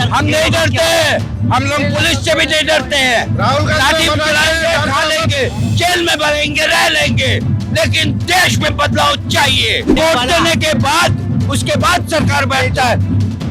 हम नहीं डरते, हम लोग पुलिस से भी नहीं डरते हैं। लाठी चलाएंगे, खा लेंगे, जेल में भरेंगे, रह लेंगे, लेकिन देश में बदलाव चाहिए। वोट देने के बाद उसके बाद सरकार बैठता है,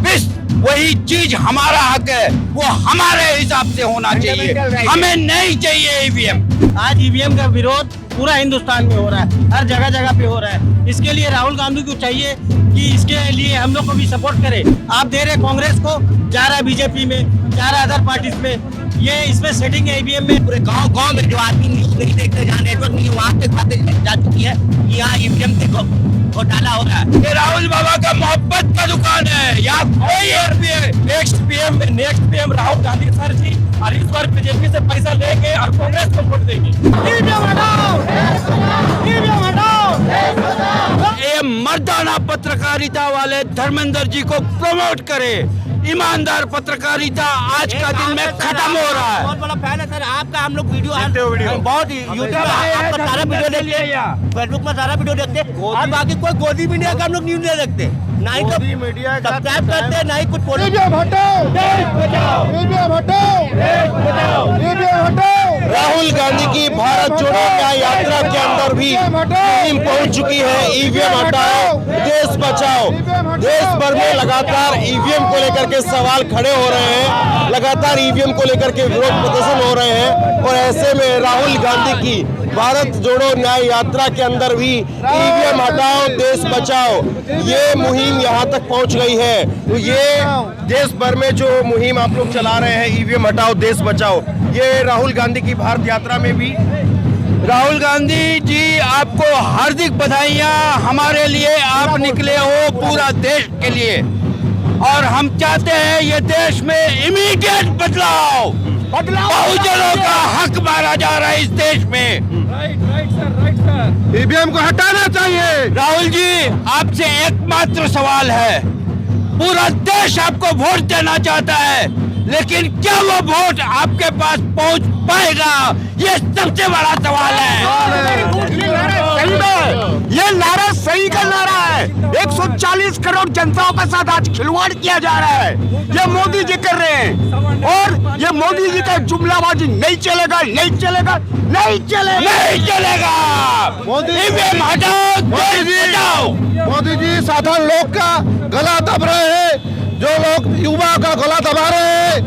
बस वही चीज हमारा हक है, वो हमारे हिसाब से होना चाहिए, हमें नहीं चाहिए ईवीएम। आज ईवीएम का विरोध पूरा हिंदुस्तान में हो रहा है, हर जगह जगह पे हो रहा है। इसके लिए राहुल गांधी को चाहिए कि इसके लिए हम लोग को भी सपोर्ट करे। आप दे रहे कांग्रेस को, जा रहा है बीजेपी में, जा रहा है अदर पार्टीज में, ये इसमें सेटिंग है ईवीएम में। पूरे गांव में जो आदमी नहीं देखते, जहाँ नेटवर्क नहीं, वहाँ तक बातें जा चुकी है कि यहाँ ईवीएम देखो घोटाला हो रहा है। ये राहुल बाबा का मोहब्बत का दुकान है, यहाँ कोई next PM Rahul Gandhi sir ji, और इस बार बीजेपी से पैसा लेंगे और कांग्रेस को वोट देंगे। ये मर्दाना पत्रकारिता वाले धर्मेंद्र जी को प्रमोट करे। ईमानदार पत्रकारिता आज का दिन में खत्म हो रहा है। बहुत बड़ा फैन है सर आपका, हम लोग वीडियो बहुत यूट्यूब में आपका सारा वीडियो देखते हैं, फेसबुक में सारा वीडियो देखते हैं, और बाकी कोई गोदी मीडिया का हम लोग न्यूज नहीं देखते, ना ही सब्सक्राइब करते, ना ही कुछ। राहुल गांधी की भारत जोड़ो न्याय यात्रा के अंदर भी मुहिम पहुंच चुकी है। ईवीएम हटाओ, देश बचाओ। देश भर में लगातार ईवीएम को लेकर के सवाल खड़े हो रहे हैं, लगातार ईवीएम को लेकर के विरोध प्रदर्शन हो रहे हैं, और ऐसे में राहुल गांधी की भारत जोड़ो न्याय यात्रा के अंदर भी ईवीएम हटाओ, देश बचाओ, ये मुहिम यहाँ तक पहुँच गई है। तो ये देश भर में जो मुहिम आप लोग चला रहे हैं, ईवीएम हटाओ, देश बचाओ, ये राहुल गांधी की भारत यात्रा में भी। राहुल गांधी जी आपको हार्दिक बधाइयाँ। हमारे लिए आप निकले हो पूरा देश के लिए, और हम चाहते हैं ये देश में इमीडिएट बदलाव। बहुजनों का हक मारा जा रहा है इस देश में। ईवीएम को हटाना चाहिए। राहुल जी आपसे एकमात्र सवाल है, पूरा देश आपको वोट देना चाहता है, लेकिन क्या वो वोट आपके पास पहुंच पाएगा, ये सबसे बड़ा सवाल है। ये नारा सही का नारा है। 140 करोड़ जनताओं के साथ आज खिलवाड़ किया जा रहा है, ये मोदी जी कर रहे हैं, और ये मोदी जी का जुमलाबाजी नहीं चलेगा, नहीं चलेगा, नहीं चलेगा, नहीं चलेगा। ईवीएम हटाओ, देश बचाओ। मोदी जी साधारण लोग का गला दब रहे हैं, जो लोग युवा का गला दबा रहे हैं,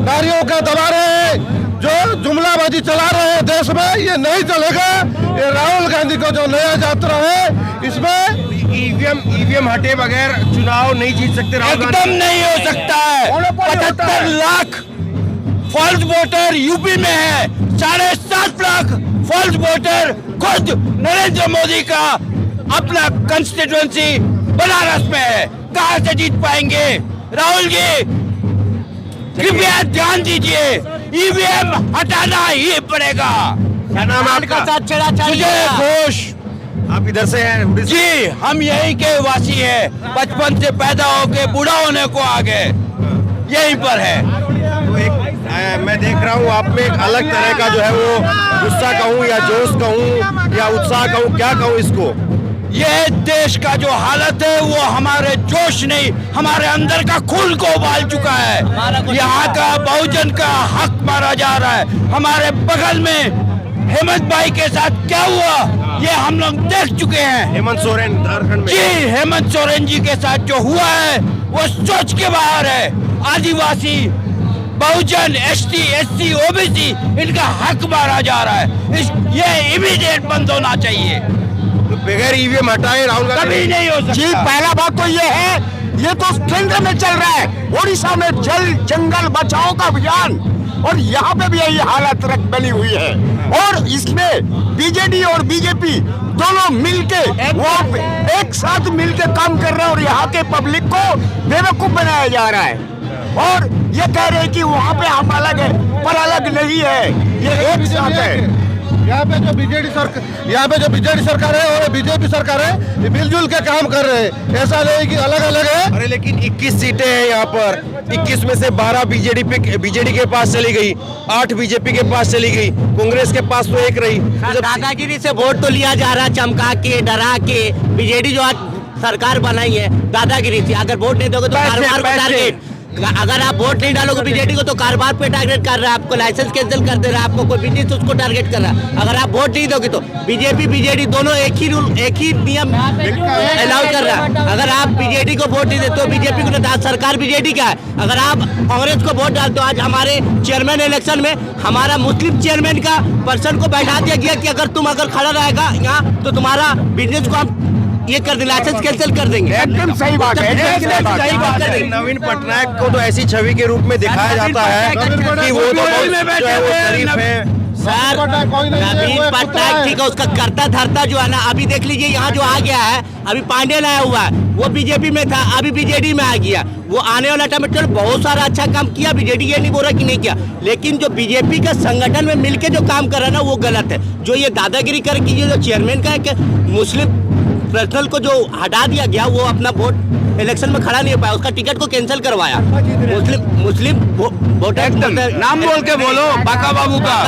नारियों का दबा रहे हैं, जो जुमलाबाजी चला रहे हैं देश में, ये नहीं चलेगा। ये राहुल गांधी का जो नया यात्रा है, इसमें ईवीएम हटे बगैर चुनाव नहीं जीत सकते। एकदम नहीं हो सकता है। 75 लाख फॉल्स वोटर यूपी में है, 7.5 लाख फॉल्स वोटर खुद नरेंद्र मोदी का अपना कंस्टिट्यूएंसी बनारस में है। कहां से जीत पाएंगे? राहुल जी कृपया ध्यान दीजिए, ईवीएम हटाना ही पड़ेगा। क्या नाम आपका? सुजय घोष। आप इधर से हैं? जी हम यहीं के वासी हैं, बचपन से पैदा होके बूढ़ा होने को आ गए, यहीं पर है। तो मैं देख रहा हूँ आप में एक अलग तरह का जो है वो गुस्सा कहूँ या जोश कहूँ या उत्साह कहूँ, क्या कहूँ इसको? ये देश का जो हालत है वो हमारे जोश नहीं, हमारे अंदर का खून को उबाल चुका है। यहाँ का बहुजन का हक मारा जा रहा है। हमारे बगल में हेमंत भाई के साथ क्या हुआ ये हम लोग देख चुके हैं। हेमंत सोरेन झारखंड में। जी हेमंत सोरेन जी के साथ जो हुआ है वो सोच के बाहर है। आदिवासी, बहुजन, एसटी, एससी, ओबीसी, इनका हक मारा जा रहा है। ये इमीडिएट बंद होना चाहिए। तो बगैर ईवीएम हटाए राहुल गांधी कभी नहीं हो सकता। जी पहला बात तो ये है, ये तो केंद्र में चल रहा है, ओडिशा में जल जंगल बचाओ का अभियान, और यहाँ पे भी यही हालत बनी हुई है। और इसमें बीजेडी और बीजेपी दोनों मिलके वो एक साथ मिलके काम कर रहे हैं, और यहाँ के पब्लिक को बेवकूफ बनाया जा रहा है। और ये कह रहे हैं कि वहाँ पे हम अलग है, पर अलग नहीं है, ये एक साथ है। यहाँ पे जो बीजेडी सरकार है और बीजेपी सरकार है, ये मिलजुल के काम कर रहे हैं। ऐसा नहीं कि अलग अलग है। अरे लेकिन 21 सीटें हैं यहाँ पर, 21 में से 12 बीजेडी के पास चली गई, 8 बीजेपी के पास चली गई, कांग्रेस के पास तो एक रही। दादागिरी से वोट तो लिया जा रहा, चमका के डरा के। बीजेडी जो आज सरकार बनाई है दादागिरी थी। अगर वोट नहीं दोगे तो कारोबार को टारगेट, अगर आप वोट नहीं डालोगे बीजेडी को तो कारोबार पे टारगेट कर रहा है, आपको लाइसेंस कैंसिल कर दे रहा है, आपको कोई बिजनेस उसको टारगेट कर रहा है। अगर आप वोट नहीं दोगे तो बीजेपी बीजेडी दोनों एक ही रूल, एक ही नियम अलाउ कर रहा है। अगर आप बीजेडी को वोट नहीं देते तो बीजेपी को तो सरकार बीजेडी का है। अगर आप कांग्रेस को वोट डालते हो, आज हमारे चेयरमैन इलेक्शन में हमारा मुस्लिम चेयरमैन का पर्सन को बैठा दिया गया कि अगर तुम खड़ा रहेगा यहाँ तो तुम्हारा बिजनेस को हम ये कर देंगे, लाइसेंस कैंसिल कर देंगे। एकदम सही बात है, सही बात कर देंगे। नवीन पटनायक को तो ऐसी छवि के रूप में दिखाया जाता है कि वो तो शरीफ है। सर नवीन पटनायक ठीक है, उसका करता धरता जो है ना, अभी देख लीजिए यहाँ जो आ गया है, अभी पांडेल आया हुआ है, वो बीजेपी में था, अभी बीजेडी में आ गया। वो आने वाला टाइम में बहुत सारा अच्छा काम किया, बीजेडी ये नहीं बोल रहा कि नहीं किया, लेकिन जो बीजेपी का संगठन में मिलके जो काम कर रहा है ना वो गलत है। जो ये दादागिरी करके ये जो चेयरमैन का है, मुस्लिम पर्सनल को जो हटा दिया गया, वो अपना वोट इलेक्शन में खड़ा नहीं हो पाया, उसका टिकट को कैंसिल करवाया। मुस्लिम वोटर नाम बोल के बोलो, बाका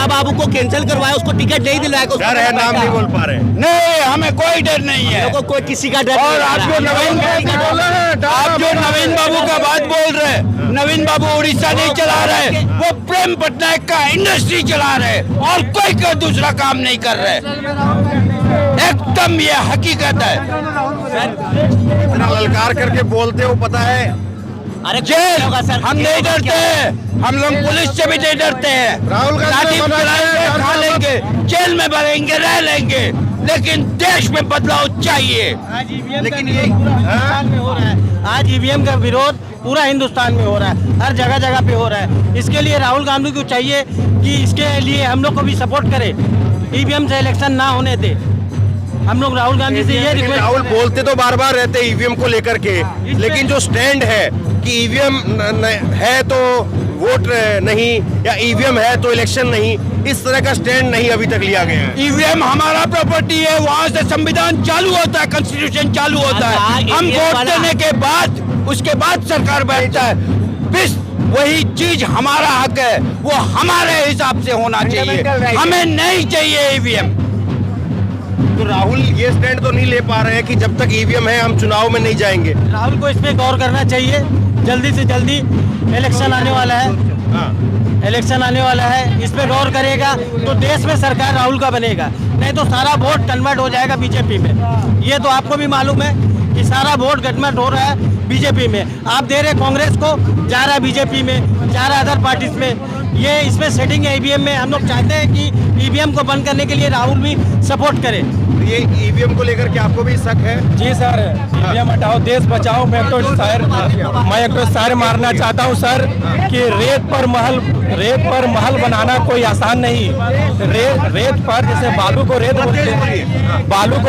बाबू को कैंसिल करवाया, उसको टिकट नहीं दिलाया। डर है, नाम नहीं बोल पा रहे। नहीं, हमें कोई डर नहीं है, कोई किसी का डर। और आप जो नवीन बाबू का बात बोल रहे, नवीन बाबू उड़ीसा नहीं चला रहे, वो प्रेम पटनायक का इंडस्ट्री चला रहे और कोई दूसरा काम नहीं कर रहे। एकदम ये हकीकत है। इतना ललकार करके बोलते हो, पता है अरे जेल हम नहीं डरते हैं, हम लोग पुलिस से भी नहीं डरते हैं। राहुल गांधी खा लेंगे, जेल में भरेंगे, रह लेंगे, लेकिन देश में बदलाव चाहिए। लेकिन ये हिंदुस्तान में हो रहा है, आज ईवीएम का विरोध पूरा हिंदुस्तान में हो रहा है, हर जगह जगह पे हो रहा है। इसके लिए राहुल गांधी को चाहिए कि इसके लिए हम लोग को भी सपोर्ट करे, ईवीएम से इलेक्शन ना होने दे। हम लोग राहुल गांधी से ये रिक्वेस्ट, राहुल बोलते तो बार बार रहते ईवीएम को लेकर के, लेकिन जो स्टैंड है कि ईवीएम है तो वोट नहीं, या ईवीएम है तो इलेक्शन नहीं, इस तरह का स्टैंड नहीं अभी तक लिया गया है। ईवीएम हमारा प्रॉपर्टी है, वहाँ से संविधान चालू होता है, कॉन्स्टिट्यूशन चालू होता है। हम वोट देने के बाद उसके बाद सरकार बैठता है। बस वही चीज हमारा हक है, वो हमारे हिसाब से होना चाहिए, हमें नहीं चाहिए ईवीएम। तो राहुल ये स्टैंड तो नहीं ले पा रहे हैं कि जब तक ईवीएम है हम चुनाव में नहीं जाएंगे। राहुल को इस पे गौर करना चाहिए। जल्दी से जल्दी इलेक्शन आने वाला है, इलेक्शन आने वाला है, इस पे गौर करेगा तो देश में सरकार राहुल का बनेगा, नहीं तो सारा वोट कन्वर्ट हो जाएगा बीजेपी में। ये तो आपको भी मालूम है कि सारा वोट कन्वर्ट हो रहा है बीजेपी में। आप दे रहे कांग्रेस को, जा रहा है बीजेपी में, जा रहा है अदर पार्टीज में। ये इसमें सेटिंग है ईवीएम में। हम लोग चाहते हैं कि ईवीएम को बंद करने के लिए राहुल भी सपोर्ट करे। ये ईवीएम को लेकर के आपको भी शक है? जी सर, ईवीएम हटाओ, देश बचाओ। मैं एक तो शायर मारना चाहता हूँ सर कि रेत पर महल बनाना कोई आसान नहीं। रेत पर जैसे बालू को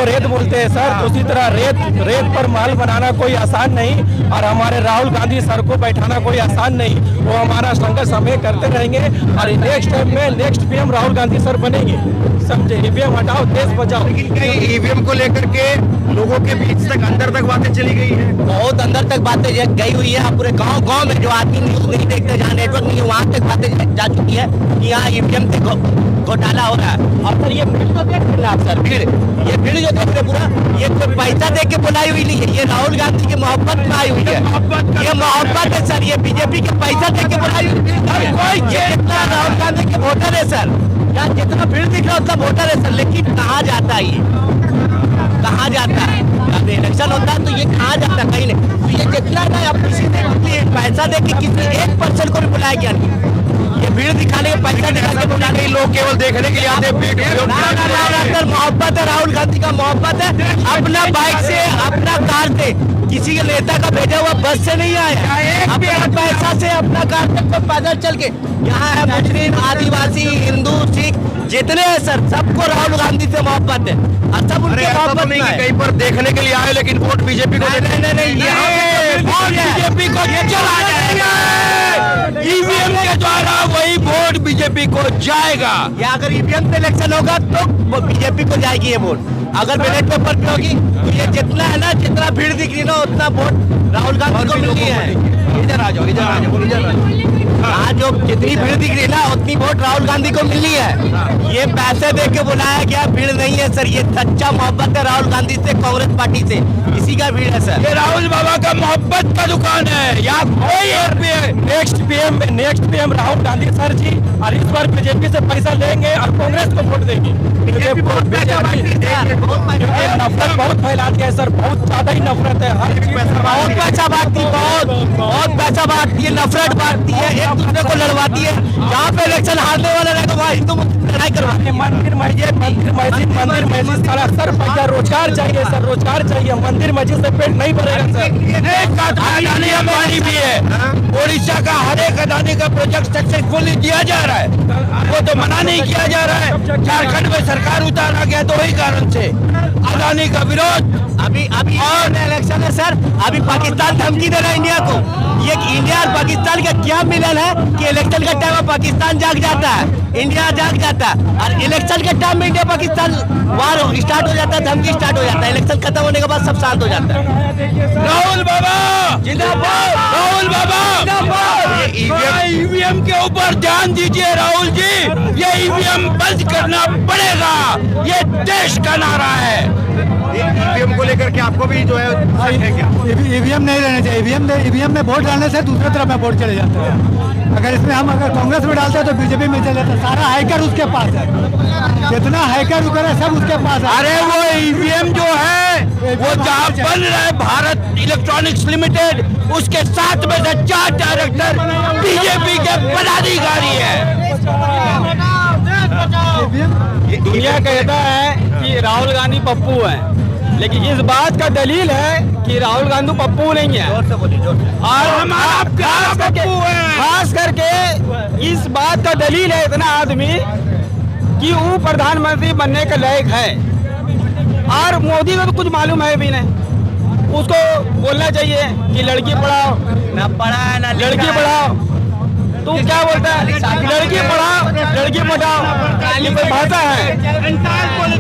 रेत बोलते हैं सर, उसी तरह रेत पर महल बनाना कोई आसान नहीं, और हमारे राहुल गांधी सर को बैठाना कोई आसान नहीं। वो हमारा संघर्ष हमें करते रहेंगे और नेक्स्ट टाइम में next PM Rahul Gandhi sir बनेंगे। समझे? ईवीएम हटाओ, देश बचाओ। ईवीएम को लेकर के लोगों के बीच तक अंदर तक बातें चली गई है, बहुत अंदर तक बातें गई हुई है। पूरे गांव में जो आदमी न्यूज नहीं देखते, जहाँ नेटवर्क नहीं है, वहाँ तक बातें जा चुकी है कि यहाँ ईवीएम से घोटाला हो रहा है। और सर ये भीड़ तो देख रहे आप सर, ये भीड़ जो देख रहे पूरा, ये कोई पैसा दे के बुलाई हुई नहीं है, ये राहुल गांधी की मोहब्बत में आई हुई है। ये मोहब्बत है सर, ये बीजेपी के पैसा दे के बुलाई हुई है। जितना राहुल गांधी के वोटर है सर, यहाँ जितना भीड़ दिख रहा है उतना वोटर है सर, लेकिन कहाँ जाता है ये, कहाँ जाता है? जब इलेक्शन होता है तो ये कहाँ जाता है? कहीं नहीं। तो ये जितना ना आप किसी ने पैसा दे के किसी 1% को भी बुलाया गया नहीं। ये भीड़ दिखाने के पैसा दिखा के बुला नहीं, लोग केवल देखने के लिए आते हैं। मोहब्बत है, राहुल गांधी का मोहब्बत है। अपना बाइक से, अपना कार से, किसी के नेता का भेजा हुआ बस से नहीं आया, अपना पैसा से, अपना कार तक पैदल चल के। यहाँ है मुस्लिम, आदिवासी, हिंदू, सिख जितने हैं सर, सबको राहुल गांधी से मोहब्बत है। और सब उनके मोहब्बत नहीं कि कहीं पर देखने के लिए आए लेकिन वोट बीजेपी को नहीं, बीजेपी को चला जाएगा। ईवीएम के द्वारा वही वोट बीजेपी को जाएगा। या अगर ईवीएम से इलेक्शन होगा तो बीजेपी को जाएगी ये वोट। अगर बैलेट पेपर पे होगी तो ये जितना है ना, जितना भीड़ दिख रही ना, उतना वोट राहुल गांधी को मिलनी है। इधर आ जाओ, इधर आ जाओ, इधर आ जाओ। आज जो जितनी भीड़ दिख रही है ना, उतनी वोट राहुल गांधी को मिलनी है। ये पैसे दे के बुलाया गया भीड़ नहीं है सर, ये सच्चा मोहब्बत है राहुल गांधी से, कांग्रेस पार्टी से, इसी का भीड़ है सर। ये राहुल बाबा का मोहब्बत का दुकान है, यहाँ कोई next PM Rahul Gandhi sir ji, और इस बार बीजेपी से पैसा लेंगे और कांग्रेस को वोट देंगे। नफरत बहुत फैलाती है सर, बहुत ज्यादा ही नफरत है, हर चीज बहुत पैसा बांटती, बहुत पैसा बांटती है, नफरत बांटती है, एक दूसरे को लड़वाती है। जहाँ पे इलेक्शन हारने वाला रहेगा वहाँ हिंदू लड़ाई करवाती है। मंदिर मस्जिद सारा सर पैसा, रोजगार चाहिए सर, रोजगार चाहिए। मंदिर मस्जिद से पेट नहीं भरेगा सर। अदानी अंबानी भी है, ओडिशा का हर एक अदानी का प्रोजेक्ट सक्सेसफुली दिया जा रहा है, वो तो मना नहीं किया जा रहा है। झारखंड में सरकार उतारा गया तो वही कारण से अदानी का विरोध। अभी और इलेक्शन है सर, अभी पाकिस्तान धमकी दे रहा है इंडिया को। ये इंडिया और पाकिस्तान का क्या मिलन है कि इलेक्शन के टाइम में पाकिस्तान जाग जाता है, इंडिया जाग जाता है, और इलेक्शन के टाइम में इंडिया पाकिस्तान वार स्टार्ट हो जाता है, धमकी स्टार्ट हो जाता है। इलेक्शन खत्म होने के बाद सब शांत हो जाता है। राहुल बाबा जिंदाबाद, राहुल बाबा जिंदाबाद। ईवीएम के ऊपर ध्यान दीजिए राहुल जी, ये ईवीएम बंद करना पड़ेगा, ये देश का नारा है। ईवीएम को लेकर के आपको भी जो है क्या? ईवीएम नहीं रहना चाहिए। ईवीएम में वोट डालने से दूसरे तरफ में वोट चले जाते हैं। अगर इसमें हम अगर कांग्रेस में डालते हैं तो बीजेपी में चले जाते हैं। सारा हैकर उसके पास है, जितना हैकर वगैरह सब उसके पास है। अरे वो ईवीएम जो है वो जहाँ बन रहा है भारत इलेक्ट्रॉनिक्स लिमिटेड, उसके साथ में से 4 डायरेक्टर बीजेपी के पदाधिकारी है। दुनिया कहता है कि राहुल गांधी पप्पू है, लेकिन इस बात का दलील है कि राहुल गांधी पप्पू नहीं है। और हमारा प्यारा पप्पू है। खास करके इस बात का दलील है इतना आदमी कि वो प्रधानमंत्री बनने के लायक है, और मोदी को तो कुछ मालूम है भी नहीं। उसको बोलना चाहिए कि लड़की पढ़ाओ, ना पढ़ा है ना लड़की पढ़ाओ। तू क्या बोलता है, लड़की पढ़ाओ लड़की पढ़ाओ, ये कोई भाषा है?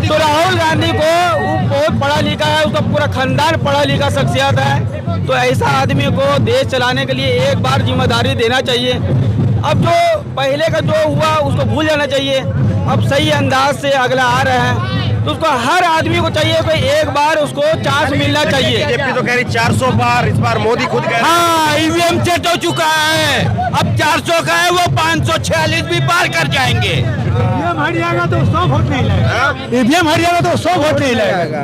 तो राहुल गांधी को वो बहुत पढ़ा लिखा है, उसका पूरा खानदान पढ़ा लिखा शख्सियत है, तो ऐसा आदमी को देश चलाने के लिए एक बार जिम्मेदारी देना चाहिए। अब जो पहले का जो हुआ उसको भूल जाना चाहिए, अब सही अंदाज से अगला आ रहा है, तो उसको हर आदमी को चाहिए कि एक बार उसको चांस मिलना चाहिए। बीजेपी तो कह रही 400 पार, इस बार मोदी खुद कह रहे हैं। हाँ, ईवीएम सेट हो चुका है, अब 400 का है, वो 546 भी पार कर जाएंगे। ईवीएम हट जाएगा तो 100 वोट नहीं लाएगा। ईवीएम हट जाएगा तो 100 वोट नहीं लाएगा,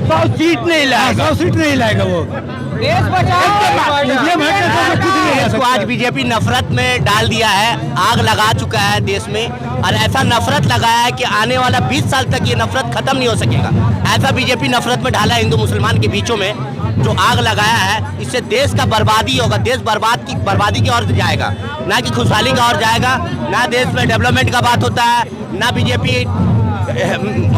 100 सीट नहीं लाएगा, 100 सीट नहीं लाएगा वो। देश बचाओ। ईवीएम हट जाएगा तो कुछ नहीं देश हो को आज सकता। बीजेपी नफरत में डाल दिया है, आग लगा चुका है देश में, और ऐसा नफरत लगाया है कि आने वाला 20 साल तक ये नफरत खत्म नहीं हो सकेगा। ऐसा बीजेपी नफरत में ढाला है हिंदू मुसलमान के बीचों में, जो आग लगाया है, इससे देश का बर्बादी होगा। देश बर्बादी की ओर जाएगा, ना कि खुशहाली का ओर जाएगा। ना देश में डेवलपमेंट का बात होता है, ना बीजेपी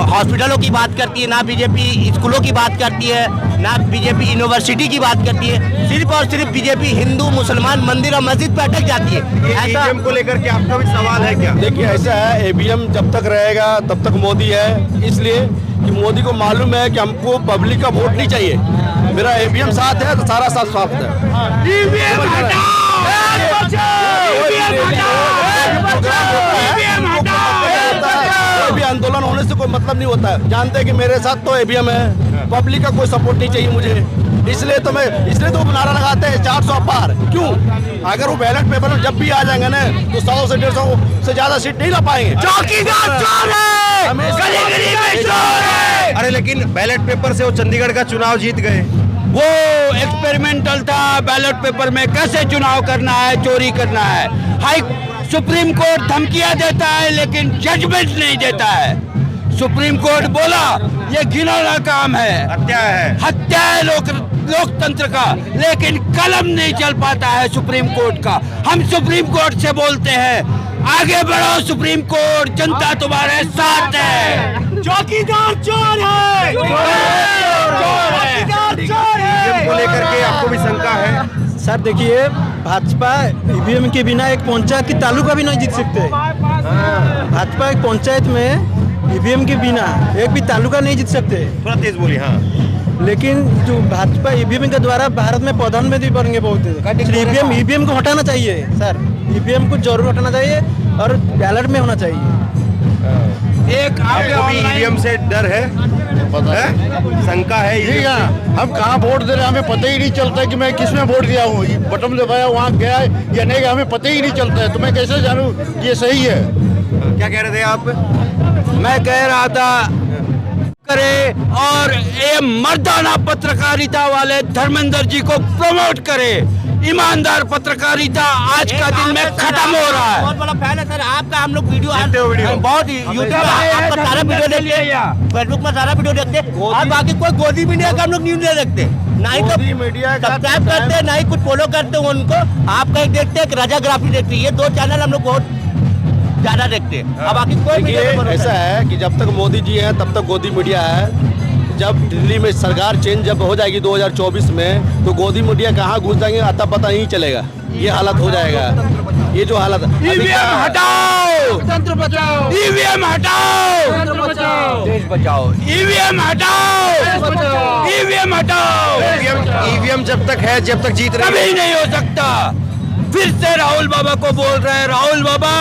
हॉस्पिटलों की बात करती है, ना बीजेपी स्कूलों की बात करती है, ना बीजेपी यूनिवर्सिटी की बात करती है। सिर्फ और सिर्फ बीजेपी हिंदू मुसलमान मंदिर और मस्जिद पे अटक जाती है। ऐसा ईवीएम को लेकर के आपका भी सवाल है क्या? देखिए ऐसा है, ईवीएम जब तक रहेगा तब तक मोदी है, इसलिए कि मोदी को मालूम है कि हमको पब्लिक का वोट नहीं चाहिए। मेरा ईवीएम साथ है तो सारा साथ साफ है। ईवीएम हटाओ, कोई भी आंदोलन होने से कोई मतलब नहीं होता है। जानते हैं कि मेरे साथ तो ईवीएम है, पब्लिक का कोई सपोर्ट नहीं चाहिए मुझे, इसलिए तो नारा लगाते हैं 400 पार। क्यों? अगर वो बैलेट पेपर में जब भी आ जाएंगे ना तो 100 से 150 से ज्यादा सीट नहीं ला पाएंगे। चौकीदार चोर है, गली-गली में चोर है। अरे लेकिन बैलेट पेपर से वो चंडीगढ़ का चुनाव जीत गए। वो एक्सपेरिमेंटल था, बैलेट पेपर में कैसे चुनाव करना है, चोरी करना है। सुप्रीम कोर्ट धमकियां देता है लेकिन जजमेंट नहीं देता है। सुप्रीम कोर्ट बोला ये घिनौना काम है, हत्या है लोकतंत्र का, लेकिन कलम नहीं चल पाता है सुप्रीम कोर्ट का। हम सुप्रीम कोर्ट से बोलते हैं आगे बढ़ो सुप्रीम कोर्ट, जनता तुम्हारे साथ है। चौकीदार चोर है, ईवीएम को लेकर के आपको भी शंका है? सर देखिए, भाजपा ईवीएम के बिना एक पंचायत की तालुका भी नहीं जीत सकते। भाजपा एक पंचायत में ईवीएम के बिना एक भी तालुका नहीं जीत सकते। थोड़ा तेज बोलिए। हाँ, लेकिन जो भाजपा ईवीएम के द्वारा भारत में प्रधानमंत्री बनेंगे बहुत। ईवीएम को हटाना चाहिए सर, ईवीएम को जरूर हटाना चाहिए और बैलेट में होना चाहिए। एक आपको भी ईवीएम से डर है, पता है, शंका है? ठीक है, हम कहाँ वोट दे रहे हैं हमें पता ही नहीं चलता है कि मैं किस में वोट दिया हूँ। बटन दबाया वहाँ गया या नहीं गया हमें पता ही नहीं चलता है, तो मैं कैसे जानूँ कि ये सही है? क्या कह रहे थे आप? मैं कह रहा था करे और ये मर्दाना पत्रकारिता वाले धर्मेंद्र जी को प्रमोट करे। ईमानदार पत्रकारिता आज का दिन में खत्म हो रहा है। बहुत बड़ा फैन है सर आपका। हम लोग वीडियो बहुत यूट्यूब आपका सारा वीडियो देखते हैं, फेसबुक में सारा वीडियो देखते हैं और बाकी कोई गोदी मीडिया का हम लोग न्यूज नहीं देखते, ना ही तो मीडिया सब्सक्राइब करते हैं, ना ही कुछ फॉलो करते हैं उनको। आप कहीं देखते हैं, रजाग्राफी देखते हैं, ये 2 चैनल हम लोग बहुत ज्यादा देखते हैं। अब बाकी कोई ऐसा है कि जब तक मोदी जी हैं तब तक गोदी मीडिया है। जब दिल्ली में सरकार चेंज जब हो जाएगी 2024 में, तो गोदी मीडिया कहाँ घुस जाएंगे आता पता नहीं चलेगा। ये हालत हो जाएगा, ये जो हालत। ईवीएम हटाओ, तंत्र बचाओ। ईवीएम हटाओ, तंत्र बचाओ, देश बचाओ। ईवीएम हटाओ, ईवीएम हटाओ। ईवीएम जब तक है, जब तक जीत रही कभी नहीं हो सकता। फिर से राहुल बाबा को बोल रहे हैं, राहुल बाबा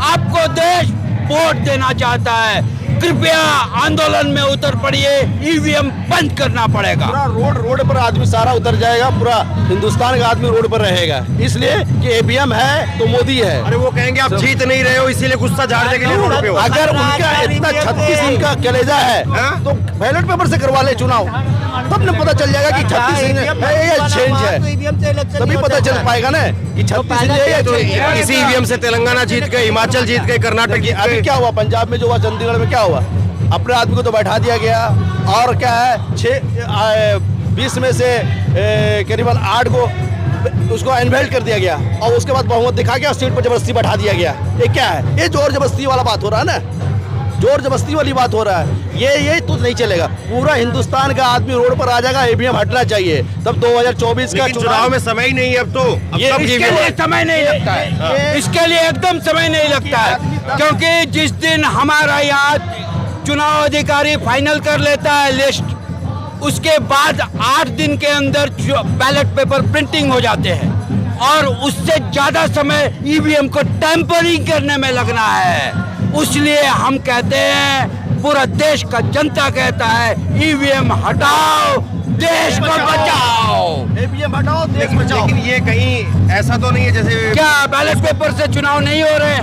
आपको देश वोट देना चाहता है, कृपया आंदोलन में उतर पड़िए, ईवीएम बंद करना पड़ेगा। पूरा रोड पर आदमी सारा उतर जाएगा, पूरा हिंदुस्तान का आदमी रोड पर रहेगा, इसलिए कि ईवीएम है तो मोदी है। अरे वो कहेंगे आप जीत नहीं रहे हो इसीलिए गुस्सा झाड़ने के लिए रोड पे हो। अगर उनका इतना 36 इंच का कलेजा है तो बैलेट पेपर से करवा ले चुनाव, तब न पता चल जाएगा कि 36 इंच है, चेंज है, तभी पता चल पाएगा ना कि 36 इंच है या चेंज है। इसी ईवीएम से तेलंगाना जीत गए, हिमाचल जीत गए, कर्नाटक जीत अभी गए। क्या हुआ पंजाब में जो हुआ, चंडीगढ़ में क्या हुआ? अपने आदमी को तो बैठा दिया गया और क्या है 20 में से करीबन 8 को उसको अनवेल्ड कर दिया गया और उसके बाद बहुमत दिखा के सीट पर जबरदस्ती बैठा दिया गया। ये क्या है? ये जोर जबरदस्ती वाला बात हो रहा है ना, जोर जबरदस्ती वाली बात हो रहा है। ये तो नहीं चलेगा। पूरा हिंदुस्तान का आदमी रोड पर आ जाएगा, ईवीएम हटना चाहिए। तब 2024 का चुनाव में समय ही नहीं है अब तो। इसके लिए समय नहीं लगता है, इसके लिए एकदम समय नहीं लगता है, क्योंकि जिस दिन हमारा यहाँ चुनाव अधिकारी फाइनल कर लेता है लिस्ट, उसके बाद 8 दिन के अंदर बैलेट पेपर प्रिंटिंग हो जाते हैं और उससे ज्यादा समय ईवीएम को टेम्परिंग करने में लगना है। इसलिए हम कहते हैं, पूरा देश का जनता कहता है, ईवीएम हटाओ, देश को बचाओ। ईवीएम हटाओ, देश बचाओ। लेकिन ये कहीं ऐसा तो नहीं है जैसे क्या बैलेट पेपर से चुनाव नहीं हो रहे?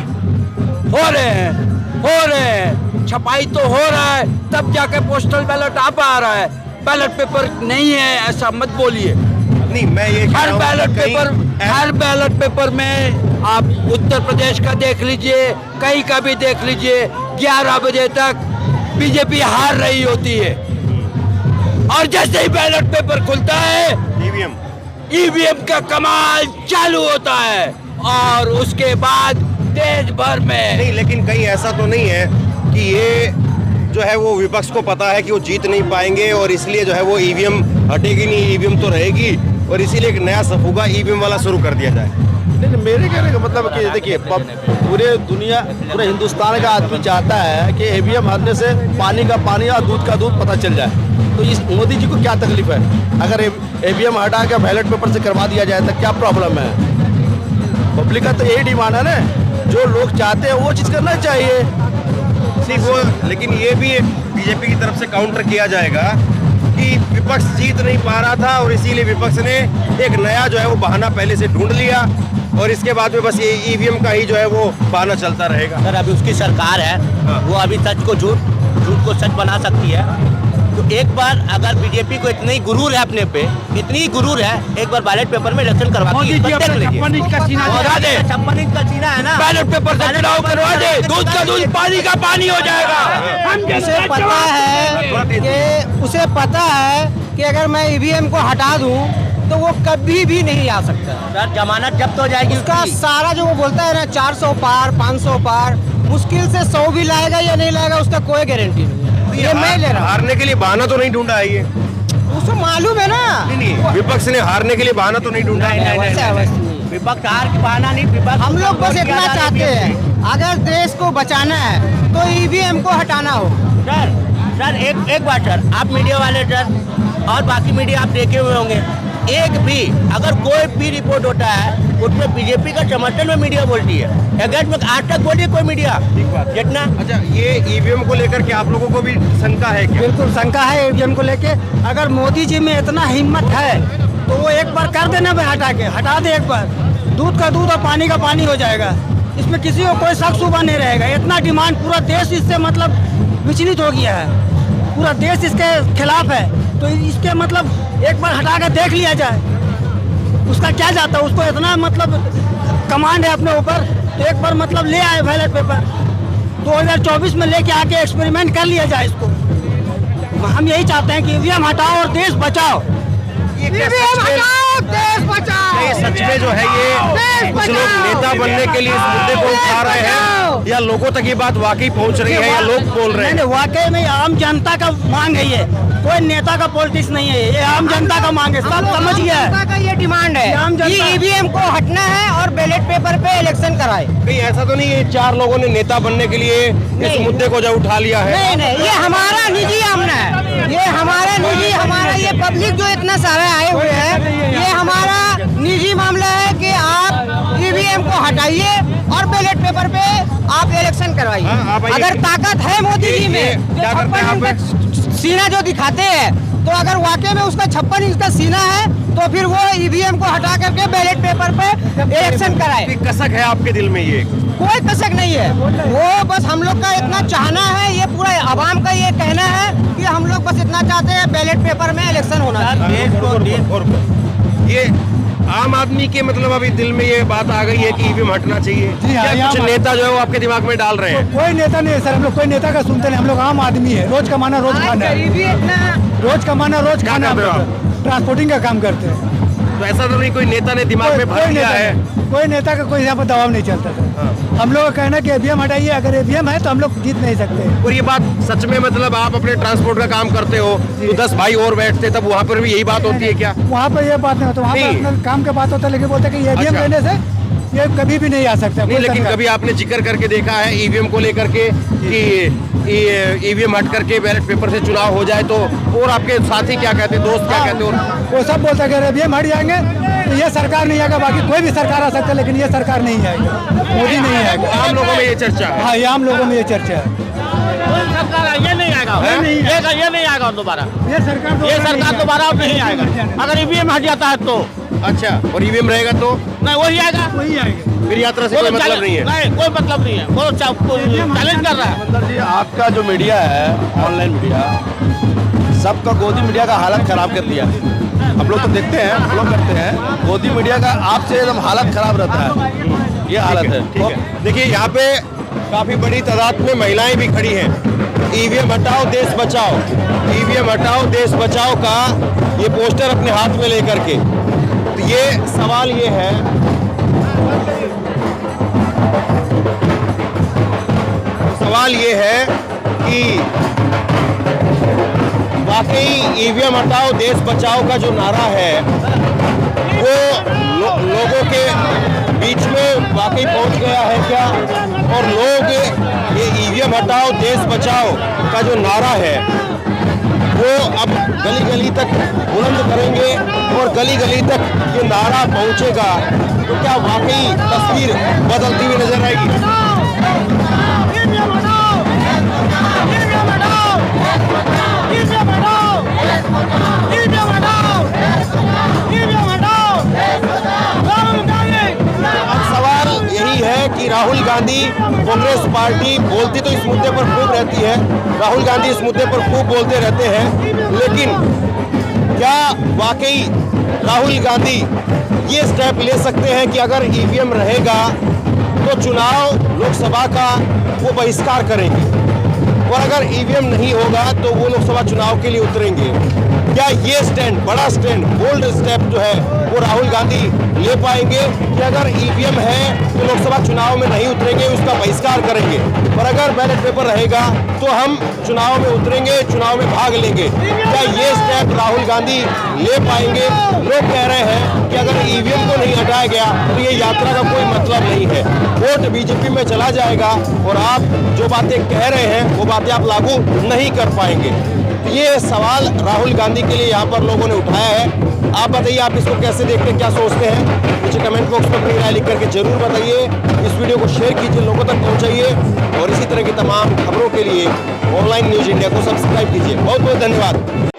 हो रहे हैं। छपाई तो हो रहा है, तब जाके पोस्टल बैलेट आ पा रहा है। बैलेट पेपर नहीं है ऐसा मत बोलिए। नहीं, मैं ये हर बैलेट पेपर में आप उत्तर प्रदेश का देख लीजिए, कहीं का भी देख लीजिए, 11 बजे तक बीजेपी हार रही होती है और जैसे ही बैलेट पेपर खुलता है ईवीएम का कमाल चालू होता है और उसके बाद देश भर में। नहीं, लेकिन कहीं ऐसा तो नहीं है कि ये जो है वो विपक्ष को पता है कि वो जीत नहीं पाएंगे और इसलिए जो है वो ईवीएम हटेगी नहीं, ईवीएम तो रहेगी और इसीलिए एक नया सफुगा ईवीएम वाला शुरू कर दिया जाए। लेकिन मेरे कहने का मतलब कि देखिए, पूरे हिंदुस्तान का आदमी चाहता है कि ईवीएम हटने से पानी का पानी और दूध का दूध पता चल जाए। तो इस मोदी जी को क्या तकलीफ है? अगर ईवीएम हटा के बैलेट पेपर से करवा दिया जाए तो क्या प्रॉब्लम है? पब्लिक का तो यही डिमांड है ना, जो लोग चाहते हैं वो चीज़ करना चाहिए। लेकिन ये भी बीजेपी की तरफ से काउंटर किया जाएगा कि विपक्ष जीत नहीं पा रहा था और इसीलिए विपक्ष ने एक नया जो है वो बहाना पहले से ढूंढ लिया और इसके बाद में बस ये ईवीएम का ही जो है वो बहाना चलता रहेगा। सर अभी उसकी सरकार है, वो अभी सच को झूठ को सच बना सकती है। तो एक बार अगर बीजेपी को इतनी गुरूर है अपने पे, इतनी गुरूर है, एक बार बैलेट पेपर में इलेक्शन करवा के 56 इंच का सीना दिखा दे। 56 इंच का सीना है ना, बैलेट पेपर से चुनाव करवा दे, दूध का दूध पानी का पानी हो जाएगा। उसे पता है कि अगर मैं ईवीएम को हटा दूं तो वो कभी भी नहीं आ सकता। सर जमानत जब्त हो जाएगी उसका सारा जो वो बोलता है ना, 400 पार 500 पार, मुश्किल से 100 भी लाएगा या नहीं लाएगा उसका कोई गारंटी नहीं है। ये मैं ले रहा हूँ। हारने के लिए बहाना तो नहीं ढूंढा है ये, उसको मालूम है ना। नहीं, विपक्ष ने हारने के लिए बहाना तो नहीं ढूंढा है। विपक्ष हार की बहाना नहीं, विपक्ष हम लोग बस वोट इतना ज्यादा चाहते EVM हैं, अगर देश को बचाना है तो ईवीएम को हटाना हो। सर एक बात सर, आप मीडिया वाले सर और बाकी मीडिया आप देखे हुए होंगे, एक भी अगर कोई भी रिपोर्ट होता है उसमें बीजेपी का समर्थन में मीडिया बोलती है, अगेंस्ट में आज तक बोली कोई मीडिया जितना। अच्छा, ये ईवीएम को लेकर के आप लोगों को भी शंका है क्या? बिल्कुल शंका है ईवीएम को लेके। अगर मोदी जी में इतना हिम्मत है तो वो एक बार कर देना, हटा दे एक बार, दूध का दूध और पानी का पानी हो जाएगा। इसमें किसी को कोई शक शुबा नहीं रहेगा। इतना डिमांड, पूरा देश इससे मतलब विचलित हो गया है, पूरा देश इसके खिलाफ है, तो इसके मतलब एक बार हटा कर देख लिया जाए, उसका क्या जाता है। उसको इतना मतलब कमांड है अपने ऊपर, तो एक बार मतलब ले आए बैलेट पेपर 2024 में लेके आके एक्सपेरिमेंट कर लिया जाए इसको। हम यही चाहते हैं कि ईवीएम हटाओ और देश बचाओ। ये सच में जो है ये कुछ लोग नेता बनने के लिए इस मुद्दे को उठा रहे हैं, या लोगों तक ये बात वाकई पहुंच रही है, या लोग बोल रहे हैं? वाकई में आम जनता का मांग है, ये कोई नेता का पॉलिटिक्स नहीं है, ये आम जनता का मांग है, सब समझ गया है। जनता का ये डिमांड है कि ईवीएम को हटना है और बैलेट पेपर पे इलेक्शन कराए। कहीं ऐसा तो नहीं है 4 लोगों ने नेता बनने के लिए इस मुद्दे को जो उठा लिया है? नहीं, ये हमारा निजी मामला है, ये हमारा निजी, हमारा ये पब्लिक जो इतना सारे आए हुए हैं, ये हमारा निजी मामला है कि आप ईवीएम को हटाइए और बैलेट पेपर पे आप इलेक्शन करवाइए। अगर ताकत है मोदी जी में, क्या करते हैं आप? सीना जो दिखाते हैं, तो अगर वाकई में उसका 56 इंच का सीना है तो फिर वो ईवीएम को हटा करके बैलेट पेपर पे इलेक्शन कराए। कसक है आपके दिल में? ये कोई कसक नहीं है, वो बस हम लोग का इतना चाहना है, ये पूरा आवाम का ये कहना है कि हम लोग बस इतना चाहते हैं बैलेट पेपर में इलेक्शन होना चाहिए। ये आम आदमी के मतलब अभी दिल में ये बात आ गई है कि ईवीएम हटना चाहिए। क्या कुछ नेता जो है वो आपके दिमाग में डाल रहे हैं? कोई नेता नहीं है सर, हम लोग कोई नेता का सुनते नहीं, हम लोग आम आदमी है, रोज कमाना रोज खाना है, रोज कमाना रोज खाना। ट्रांसपोर्टिंग का काम करते हैं। तो ऐसा तो नहीं कोई नेता ने दिमाग में भर दिया है? कोई नेता का कोई यहाँ पर दबाव नहीं चलता सर। हम लोग का कहना है कि ईवीएम हटाइए, अगर ईवीएम है तो हम लोग जीत नहीं सकते। और ये बात सच में मतलब आप अपने ट्रांसपोर्ट का काम करते हो तो 10 भाई और बैठते, तब वहाँ पर भी यही बात होती है क्या? वहाँ पर ये बात नहीं होता, वहाँ पर अपना काम का बात होता है, लेकिन बोलते हैं कि ईवीएम लेने से ये कभी भी नहीं आ सकता। नहीं, लेकिन कभी आपने जिक्र करके देखा है ईवीएम को लेकर के कि ईवीएम हट करके बैलेट पेपर से चुनाव हो जाए तो? और आपके साथी क्या कहते हैं, दोस्त क्या कहते हैं? वो सब बोलते हैं कि ईवीएम हट जाएंगे तो ये सरकार नहीं आएगा, बाकी कोई भी सरकार आ सकता है, लेकिन ये सरकार नहीं आएगा, मोदी नहीं आएगा। आम लोगों में ये चर्चा है? हाँ, ये आम लोगों में ये चर्चा है। ये नहीं आएगा, ये नहीं आएगा दोबारा, ये सरकार दोबारा नहीं आएगा अगर ईवीएम हट जाता है तो। अच्छा, और ईवीएम रहेगा तो? नहीं, वही आएगा, वही आएगा। फिर यात्रा से कोई मतलब नहीं है? नहीं, कोई मतलब नहीं है, वो चैलेंज कर रहा है। मतलब जी आपका जो मीडिया है, ऑनलाइन मीडिया, सबका गोदी मीडिया का हालत खराब कर दिया। हम लोग तो देखते हैं, फॉलो करते हैं, गोदी मीडिया का आपसे एकदम हालत खराब रहता है, ये हालत है। ठीक है, देखिए यहाँ पे काफी बड़ी तादाद में महिलाएं भी खड़ी हैं। ईवीएम हटाओ देश बचाओ, ईवीएम हटाओ देश बचाओ का ये पोस्टर अपने हाथ में लेकर के, तो ये सवाल ये है, सवाल ये है कि वाकई ईवीएम हटाओ देश बचाओ का जो नारा है वो लोगों के बीच में वाकई पहुंच गया है क्या? और लोग ये ईवीएम हटाओ देश बचाओ का जो नारा है वो अब गली गली तक बुलंद करेंगे और गली गली तक ये नारा पहुंचेगा तो क्या वाकई तस्वीर बदलती हुई नजर आएगी? अब सवाल यही है कि राहुल गांधी, कांग्रेस पार्टी बोलती तो इस मुद्दे पर खूब रहती है, राहुल गांधी इस मुद्दे पर खूब बोलते रहते हैं, लेकिन क्या वाकई राहुल गांधी ये स्टेप ले सकते हैं कि अगर ईवीएम रहेगा तो चुनाव लोकसभा का वो बहिष्कार करेंगे, और अगर ईवीएम नहीं होगा तो वो लोकसभा चुनाव के लिए उतरेंगे? क्या ये स्टैंड, बड़ा स्टैंड, बोल्ड स्टेप जो है वो राहुल गांधी ले पाएंगे कि अगर ईवीएम है तो लोकसभा चुनाव में नहीं उतरेंगे, उसका बहिष्कार करेंगे, पर अगर बैलेट पेपर रहेगा तो हम चुनाव में उतरेंगे, चुनाव में भाग लेंगे। क्या ये स्टेप राहुल गांधी ले पाएंगे? लोग कह रहे हैं कि अगर ईवीएम को नहीं हटाया गया तो ये यात्रा का कोई मतलब नहीं है, वोट बीजेपी में चला जाएगा और आप जो बातें कह रहे हैं वो बातें आप लागू नहीं कर पाएंगे। ये सवाल राहुल गांधी के लिए यहाँ पर लोगों ने उठाया है। आप बताइए, आप इसको कैसे देखते हैं, क्या सोचते हैं? मुझे कमेंट बॉक्स में अपनी राय लिख करके जरूर बताइए। इस वीडियो को शेयर कीजिए, लोगों तक पहुँचाइए और इसी तरह की तमाम खबरों के लिए ऑनलाइन न्यूज़ इंडिया को सब्सक्राइब कीजिए। बहुत बहुत धन्यवाद।